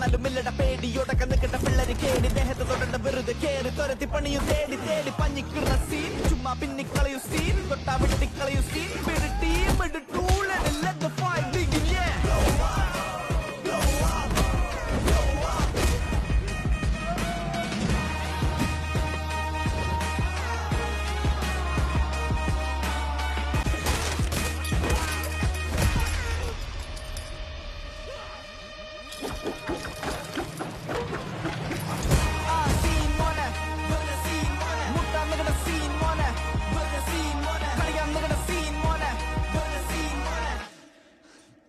കാണലും ഇല്ലട പേടിയോടൊക്കെ നിൽക്കട്ട പിള്ളേര് കേടി ദേഹത്ത് തൊടണ്ട വെറുതെ കേറി തുരത്തി പണിയും തേടി തേടി പഞ്ഞിക്കുന്ന സീൻ ചുമ്മാ പിന്നിക്കളയു സീൻ തൊട്ടാ വെട്ടിക്കളയു scene team tool let the fight begin yeah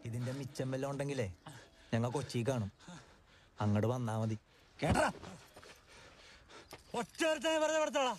ഇതിന്റെ മിച്ചം വല്ലതും ഉണ്ടെങ്കിലേ ഞങ്ങൾ കൊച്ചി കാണും അങ്ങോട്ട് വന്നാ മതി കേട്ടാ ഒറ്റ വെറുതെ പെടുത്തോളാം